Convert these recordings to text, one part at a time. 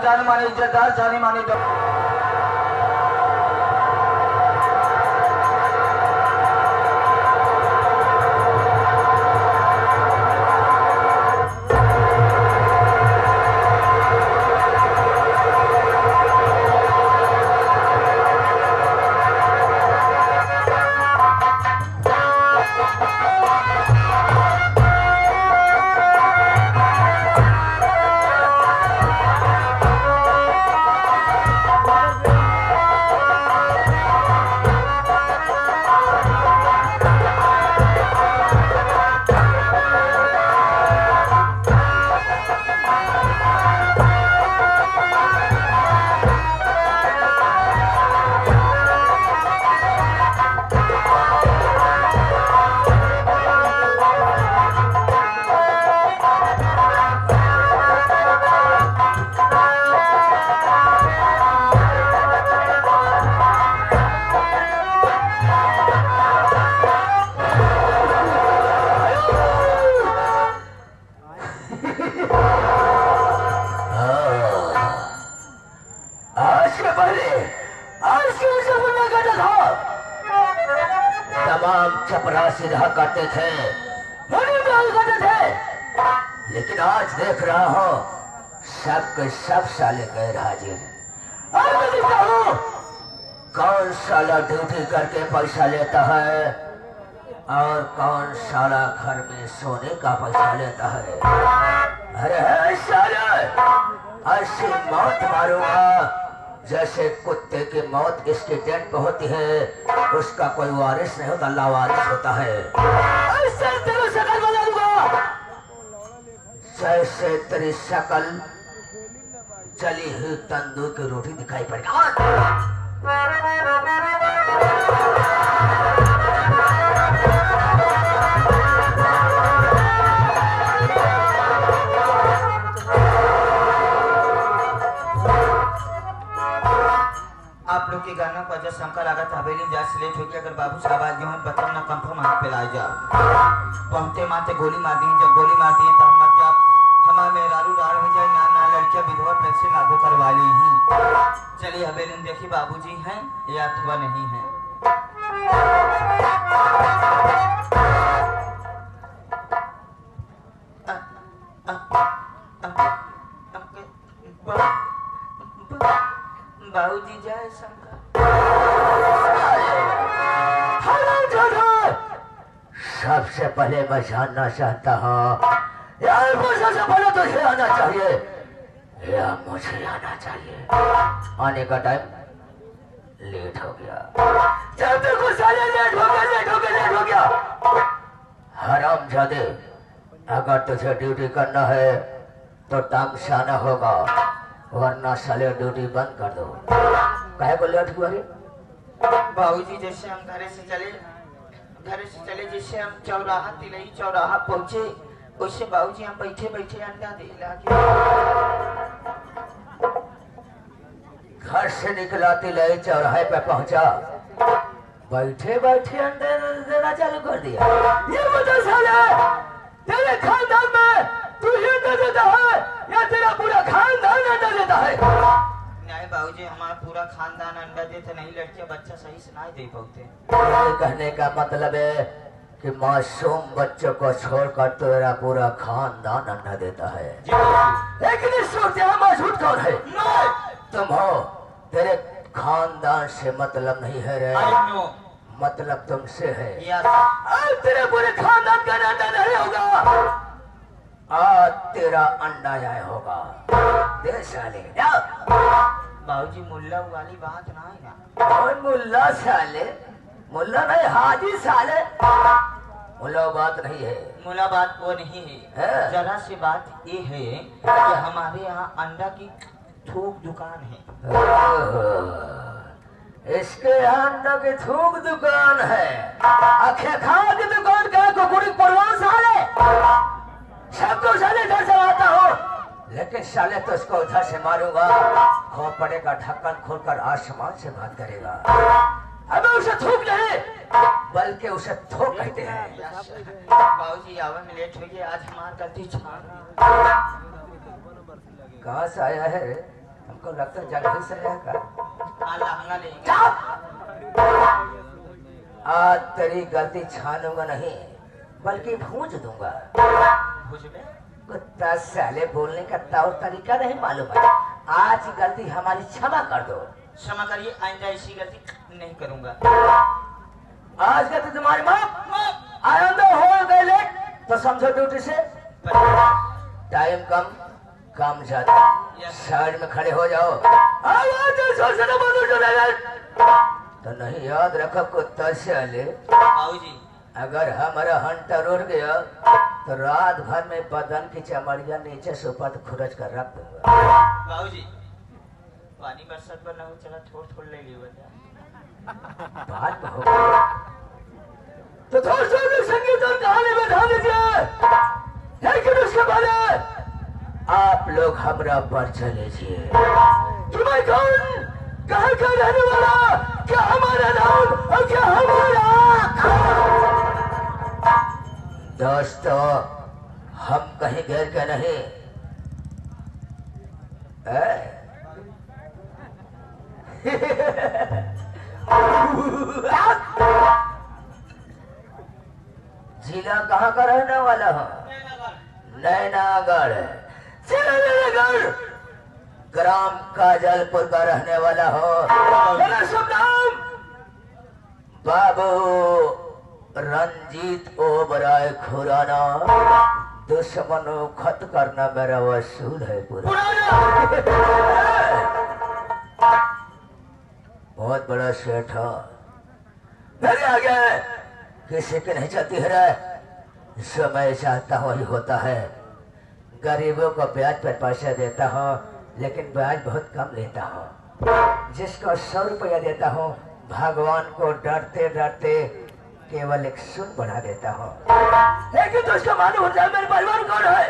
जाने माने इज्जतदार जाने माने चपरासी रहा करते थे, करते थे, लेकिन आज देख रहा हूँ सब के सब साले गैर हाजिर। कौन साला ड्यूटी करके पैसा लेता है और कौन साला घर में सोने का पैसा लेता है। अरे साला ऐसी मौत मारूंगा जैसे कुत्ते की मौत एक्सीडेंट पे होती है, उसका कोई वारिस नहीं होता, लावारिस होता है। ऐसे तेरी शक्ल बना दूंगा जैसे तेरी शक्ल जली हुई तंदूर की रोटी दिखाई पड़ेगी। आप लोग के गाना को अजय शंकर लागत हवेली जा लेट हो गया। अगर बाबू साहब आज जो है बताओ ना कंफर्म हाथ पे लाई जाओ, पहुंचते माते गोली मार दी। जब गोली मारती है तब मत जब हमारे मेहरारू राड़ हो जाए ना ना लड़कियां विधवा पेंशन लागू करवा ली ही। चलिए हवेली में देखिए बाबूजी हैं या अथवा नहीं है। बाबूजी जय शंकर। सबसे पहले मैं जानना चाहता हूँ यार, सबसे पहले तुझे आना चाहिए या मुझे आना चाहिए। आने का टाइम लेट हो गया, जब तक कुछ साले लेट हो गया, लेट हो गया, लेट हो गया। हराम जादे, अगर तुझे ड्यूटी करना है तो टाइम से आना होगा, वरना साले ड्यूटी बंद कर दो। कहे को लेट हुआ रे? बाबूजी जैसे हम घर से चले जैसे हम चौराहा तिलई चौराहा पहुंचे, उससे बाबूजी हम बैठे बैठे अंडा दे लागे। घर से निकला तिलई चौराहे पे पहुंचा, बैठे बैठे अंडा देना चालू कर दिया। ये बता साले, तेरे खानदान में तू ही अंडा देता है या तेरा पूरा खानदान अंडा देता है? नहीं बाबूजी, हमारा पूरा खानदान अंडा देते नहीं, लड़कियां बच्चा सही से नहीं दे पाते। कहने का मतलब है कि मासूम बच्चों को छोड़कर तेरा पूरा खानदान अंडा देता है। लेकिन इस वक्त यहाँ मौजूद कौन है? तुम हो। तेरे खानदान से मतलब नहीं है रे, मतलब तुमसे है। तेरे पूरे खानदान का अंडा नहीं होगा, आज तेरा अंडा आया होगा। दे साले। बाबूजी मुल्ला वाली बात ना है ना। मुल्ला साले, मुल्ला नहीं हाजी साले, मुल्ला बात नहीं है। मुल्ला बात वो नहीं है, जरा सी बात ये है कि हमारे यहाँ अंडा की थोक दुकान है। इसके यहाँ अंडा की थोक दुकान है। आखे खा की दुकान का कुकुड़ी परवान साले, सबको साले इधर से आता हो, लेकिन साले तो उसको उधर से मारूंगा, खोपड़े का ढक्कन खोलकर आसमान से बात करेगा। अब उसे थूक नहीं बल्कि उसे थोक कहते हैं। बाबूजी आवे में लेट हो गया, आज हमार गलती छान। कहाँ से आया है? हमको लगता है जंगल से रहेगा। हाँ लहंगा लेंगे। चुप! आज तेरी गलती छानूंगा नहीं बल्कि भूंज दूंगा। भुज में कुत्ता साले बोलने का तौर तरीका नहीं मालूम है। आज की गलती हमारी क्षमा कर दो। क्षमा करिए, आइंदा ऐसी गलती नहीं करूंगा। आज गलती तुम्हारी माफ। आइंदा हो गए लेट तो समझो ड्यूटी से। टाइम कम काम ज्यादा। साइड में खड़े हो जाओ। तो नहीं याद रखो कुत्ता साले, बाबूजी अगर हमारा हंटर उड़ गया तो रात भर में बदन की चमड़िया नीचे से ऊपर खुरच कर रख दूंगा। बाबूजी पानी बरसात पर ना हो, चला थोड़ थोड़ ले लियो। बात हो तो थोड़ा सा संगीत और कहानी बता दीजिए, लेकिन उसके बाद आप लोग हमरा पर चले जाइए। तुम्हें कौन, कहाँ का रहने वाला, क्या हमारा नाम और क्या हमारा दोस्तों, हम कहीं गैर के नहीं। जिला कहाँ का रहने वाला हो? नैनागढ़। नैनागढ़ ग्राम काजलपुर का रहने वाला हो। मेरा शुभ नाम बाबू रंजीत ओबराय खुराना। दुश्मनों खत्म करना मेरा वसूल है पूरा। बहुत बड़ा सेठ है मेरे आगे किसी की नहीं चलती है रे। समय चाहता वही होता है। गरीबों को ब्याज पर पैसा देता हूँ लेकिन ब्याज बहुत कम लेता हूँ। जिसको 100 रुपया देता हूँ भगवान को डरते डरते केवल 100 बढ़ा देता हूँ। लेकिन तो उसका मालूम होता है मेरे परिवार कौन है।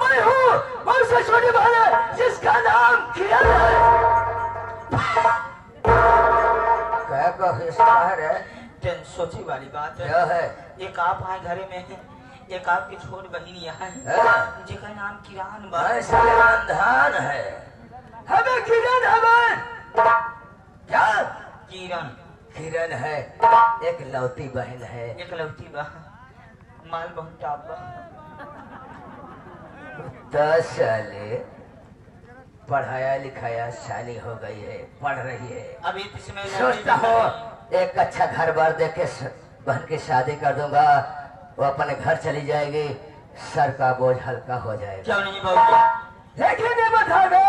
मैं हूँ उससे छोटी बहन है जिसका नाम किरण है। क्या को हिस्सा है? सोची वाली बात क्या है? एक आप आए घरे में है, एक आपकी छोट बहन यहाँ है जिसका नाम किरण धान है। हमें किरण हमें क्या किरण किरण है, एक लौती बहन है। एक लौती बहन माल बहुत टाप 10 साले पढ़ाया लिखाया शानी हो गई है, पढ़ रही है। अभी इसमें सोचता हूँ एक अच्छा घर बार देख के बहन की शादी कर दूंगा, वो अपने घर चली जाएगी, सर का बोझ हल्का हो जाएगा। क्यों नहीं बाबूजी? लेकिन ये बता दे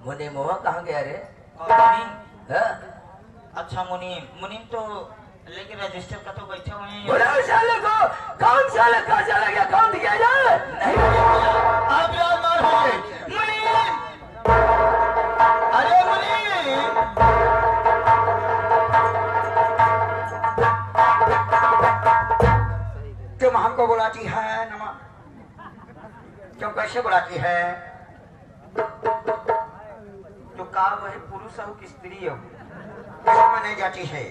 मुनि मुआ कहाँ गया रे? मुनीम? हाँ? अच्छा मुनीम, मुनीम तो लेकिन रजिस्टर का तो बैठे हुए हैं। बुढ़ा साले को कौन साले का चला गया, कौन दिया जाए? नहीं आप यार मार हो गए। मुनीम, अरे मुनीम, तुम हमको बुलाती है नमा, तुम कैसे बुलाती है? तो का वही पुरुष हो कि स्त्री हो? समझ नहीं जाती है।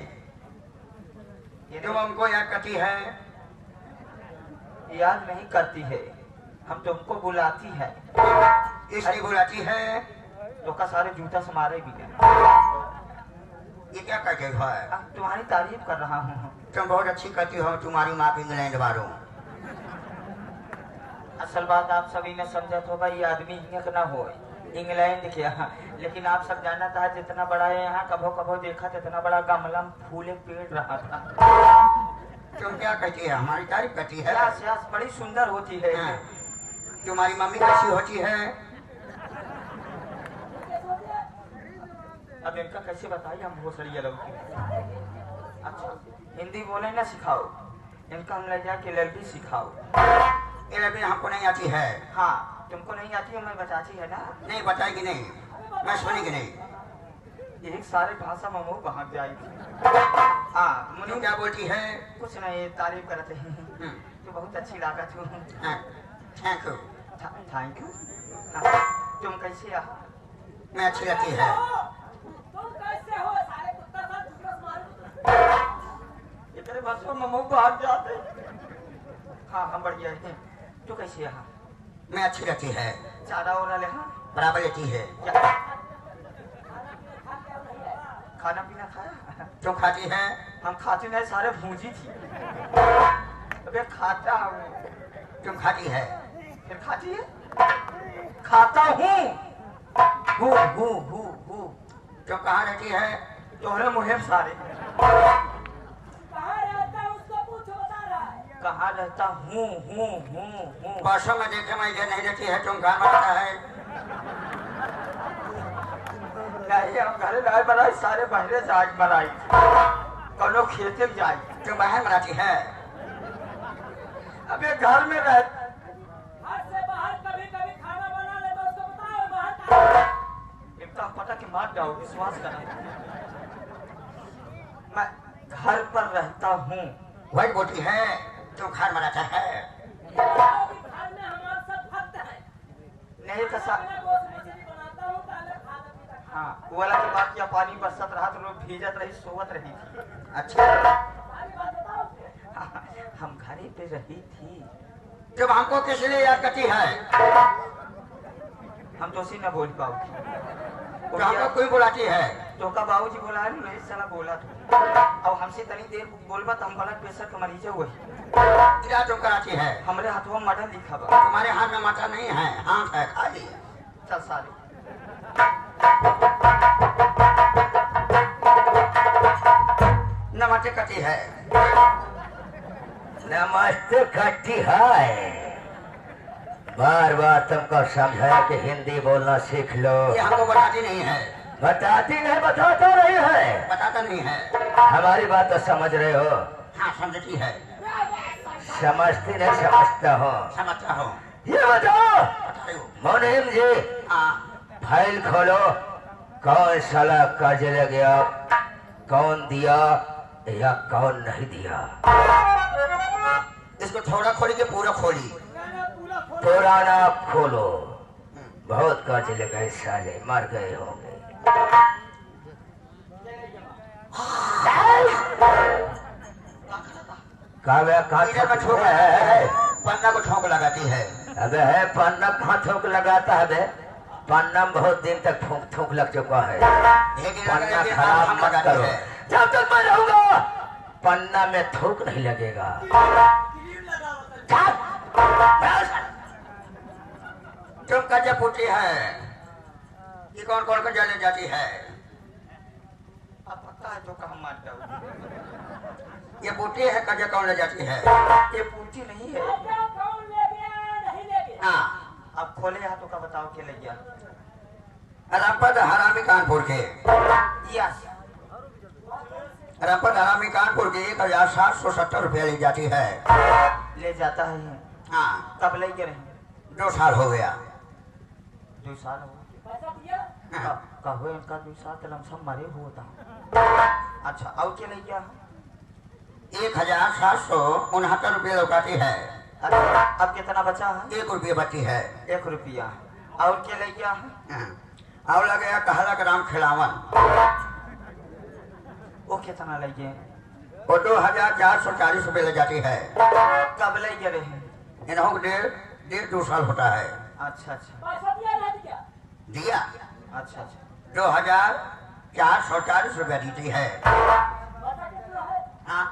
तुम हमको याद करती है? याद नहीं करती है, हम तुमको बुलाती है। इसलिए बुलाती है तो का सारे जूता से मारे भी है। ये क्या कहते हो? अब तुम्हारी तारीफ कर रहा हूँ। तुम बहुत अच्छी करती हो, तुम्हारी माँ इंग्लैंड वालों। असल बात आप सभी ने समझा तो भाई ये आदमी हिंग ना हो इंग्लैंड के यहाँ, लेकिन आप सब जानना था जितना बड़ा है यहाँ कभो कभो देखा तो इतना बड़ा गमला में फूले पेड़ रहा था। तुम क्या कहती है? हमारी तारीफ करती है? यस यस, बड़ी सुंदर होती है। हाँ। तुम्हारी मम्मी कैसी होती है? अब इनका कैसे बताइए हम भोसड़िया लोग। अच्छा हिंदी बोले ना सिखाओ, इनका हम ले जाके लड़की सिखाओ। ये लेकिन हमको नहीं आती है। हाँ तुमको नहीं आती है, मैं बताती है ना। नहीं बताएगी नहीं, मैं सुनेगी नहीं। यही सारे भाषा में मुँह बहाक जाएगी। हाँ तुम मुझे क्या बोलती है? कुछ नहीं, तारीफ करते हैं तो बहुत अच्छी लागत हूँ। Thank you. Thank you. तुम कैसे आ? मैं अच्छी लगती है। इतने बसों में मुँह बहाक जाते। हाँ हम बढ़िया हैं। तू कैसे यहाँ? मैं अच्छी लगती है। चारा हो रहा है? बराबर लेती है। क्या खाना पीना खाया? क्यों खाती है? हम खाते नहीं, सारे भूजी थी। अबे खाता हूँ। क्यों खाती है? फिर खाती है? खाता हूँ। Who who who who. क्यों कहाँ रहती है? तोहरे मुहे सारे। कहाँ रहता है उसको पूछो, बता रहा है। कहाँ रहता हूँ हूँ हूँ हूँ। बसों में देखे मैं इधर नहीं रहती है, तुम कहाँ मरता है? नहीं हम घरे नहीं बनाई, सारे बहरे जाग बनाई। कौनो खेते में जाए। क्यों बाहर मराती है? अबे घर में रह। घर से बाहर कभी कभी खाना बना ले तो उसको बताओ बाहर का। इतना पता कि मार जाओ, विश्वास करना। मैं घर पर रहता हूँ। वही बोलती है, क्यों घर मराता है? घर में हमारे सब भक्त हैं। नहीं तो सा... मैं गोश्त मछली बनाता हूँ, पहले खाना पीना खा। हाँ वो वाला की बात किया, पानी बरसत रहा तो लोग भीजत रही, सोवत रही थी। अच्छा, सारी बात बताओ। हम घरे पे रही थी। जब हमको किस लिए याद करती है? हम तो उसी न बोल पाओ। तो हमको क्यों बुलाती है? तो का बाबूजी बोला है नहीं, साला बोला तो। अब हमसे तनी देर बोलबा तो हम ब्लड प्रेशर के मरीज हुए। क्या तुम कराती है? हमरे हाथों में मर्डर लिखा बा। तुम्हारे हाथ में माथा नहीं है, हाथ है खाली। चल साले। नमस्ते करती है। नमस्ते खट्टी है। बार बार तुमको समझाया कि हिंदी बोलना सीख लो। ये हमको बताती नहीं है। बताती नहीं, बताता नहीं है। बताता नहीं है। हमारी बात तो समझ रहे हो? हाँ समझती है। समझती नहीं, समझता हो। समझता हो। ये बताओ बताओ। मुनीम जी, हाँ, फाइल खोलो। कौन साला कर्ज ले गया, कौन दिया या कौन नहीं दिया? इसको थोड़ा खोली के पूरा खोली? पुराना खोलो। बहुत कर्ज ले गए साले, मर गए होंगे। इधर में ठोक है, पन्ना को ठोक लगाती है। अबे है पन्ना कहाँ थूक लगाता है? बे पन्ना में बहुत दिन तक थूक लग चुका है। पन्ना खराब हम मत लगाती करो। है। जब तक मैं रहूंगा पन्ना में थूक नहीं लगेगा। तुम कर्जा पूछती है कि कौन कौन कर्जा ले जाती है? अब पता है तो कहा मार जाओ। ये पूछती है कर्जा कौन ले जाती है? ये पूछती नहीं है। क्या कौन ले गया नहीं ले गया? हाँ, अब खोले हाथों का बताओ के ले गया। रंपत हरामी कानपुर के। यस। रंपत हरामी कानपुर के 1770 रुपया ले जाती है। ले जाता है। हाँ, कब ले गए रहे? 2 साल हो गया। 2 साल हो गए। पैसा दिया? हाँ, कहो इनका 2 साल लमसम मरे होता। अच्छा और क्या ले गया? 1769 रुपये लौटाती है। अच्छा अब कितना बचा है? 1 रुपये बची है। 1 रुपया। और क्या ले गया है? हाँ, और लगे कहला का नाम खिलावन। वो कितना ले गए? वो 2440 रुपये ले जाती है। कब ले गए रहे? इन्हों को 1.5-2 साल होता है। अच्छा अच्छा पैसा दिया नहीं दिया? दिया। अच्छा अच्छा। 2440 रुपया देती है। पैसा कितना है? हाँ,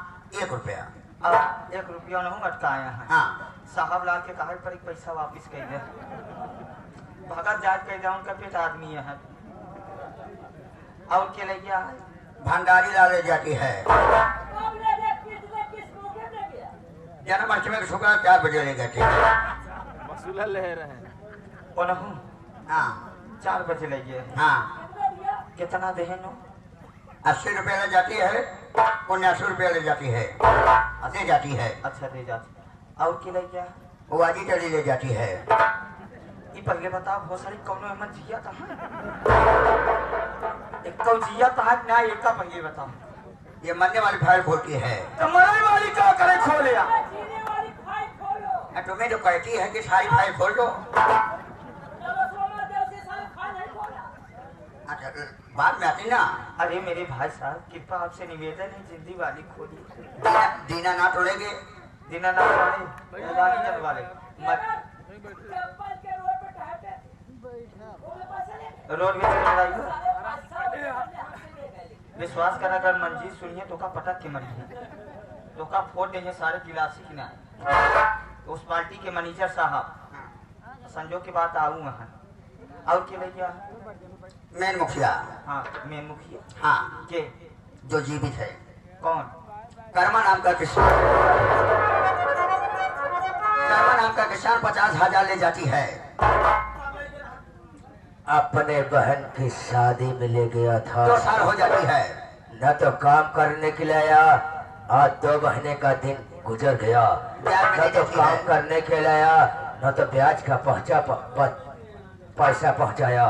1 रुपया। अब 1 रुपया नहीं अटकाए हैं। हाँ, साहब लाल के कहा पर पैसा वापिस कर दे। भगत जात कह दिया, उनका पेट आदमी है। और क्या ले गया है? भंडारी लाल ले जाती है। कब ले गया? किस मौके पे गया? जन्माष्टमी के सुबह 4 बजे ले जाती है। मसूला ले रहे हैं। ओ नहीं, हाँ 4 बजे ले गए। हाँ, कितना दिया? कितना दे नो? 80 रुपये ले जाती है। 79 रुपये ले जाती है। ले जाती है। अच्छा दे जाती। और क्या ले गया? वो आजी चली ले जाती है। ये पहले बताओ बहुत सारी कौनो अहमद जिया था। एक कौ जिया था ना, एक का पहले बताओ। ये मरने वाली फाइल खोलती है। तो मरने वाली क्या करे खोले या? जीने वाली फाइल खोलो। तुम्हें जो कहती है कि सारी फाइल खोल दो। चलो सोमा देव से सारी फाइल नहीं खोला। अच्छा, बाद में आती ना। अरे मेरे भाई साहब कृपा आपसे निवेदन है, जिंदगी वाली खोली। दीना ना तोड़ेंगे। दीनानाथ वाले, मैदानी जन वाले मत। चप्पल के रोड पे टहलते रोड में चल रही हो विश्वास करा कर मंजीत सुनिए तो का पटक के मरिए तो का फोड़ देंगे सारे गिलासी की ना उस पार्टी के मैनेजर साहब संजोग की बात आऊँ वहाँ और के लिए क्या मेन मुखिया। हाँ मैं मुखिया हाँ के जो जीवित है कौन कर्मा नाम का किसान। कर्मा नाम का किसान 50,000 ले जाती है। अपने बहन की शादी में ले गया था 2 साल हो जाती है। न तो काम करने के लिए आया, आज 2 महीने का दिन गुजर गया। ब्याज में न तो देती काम है। करने के लिए आया, न तो ब्याज का पैसा पहुंचाया,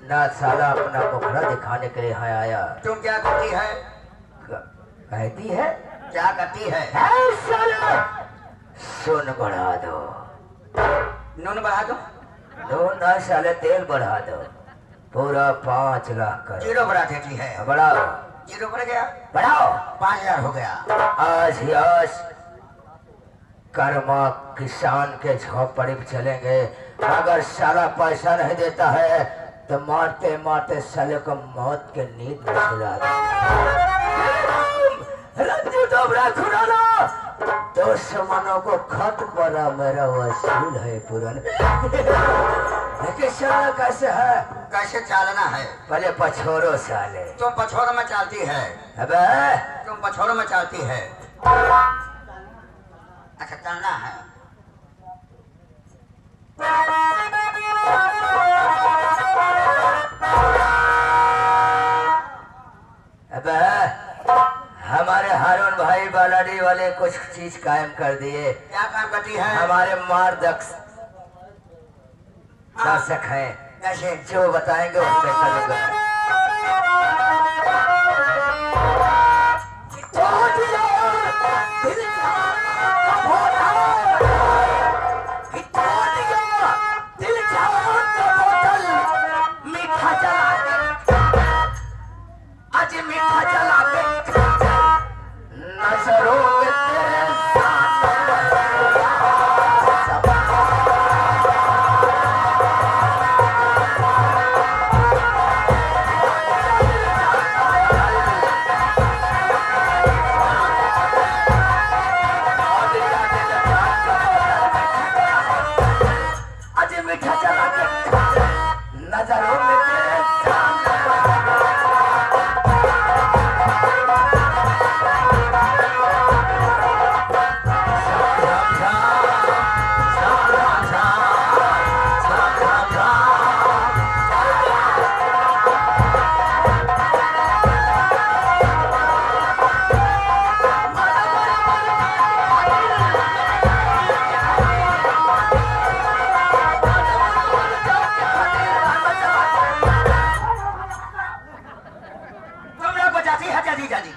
न साला अपना मुखड़ा दिखाने के लिए यहाँ आया। तुम क्या करती है? कहती है क्या करती है? "ऐ साला, सुन बढ़ा दो, नून बढ़ा दो। दो न साले तेल बढ़ा दो, पूरा 5 लाख कर 0 बढ़ा देती है। बढ़ाओ 0 बढ़ गया, बढ़ाओ। 5,000 हो गया। आज ही आज कर्मा किसान के झोपड़ी पे चलेंगे। अगर साला पैसा नहीं देता है तो मारते मारते साले को मौत के नींद में सुला रंजू डोबरा खुराना तो समानों को खत पड़ा मेरा वसूल है पुरन। लेकिन साला कैसे है? कैसे चालना है? पहले पछोरो साले। तुम पछोर में चलती है। अबे तुम पछोर में चलती है। अच्छा चलना है। अबे हमारे हारून भाई बालाडी वाले कुछ चीज कायम कर दिए। क्या काम करती है? हमारे दर्शक हैं, कैसे? जो बताएंगे उसमें करूंगा। मीठा जला के आज मीठा जला के नजरों में तेरे आज मीठा जला के नजरों में तेरे तुम लोग बजाती है जल्दी जल्दी।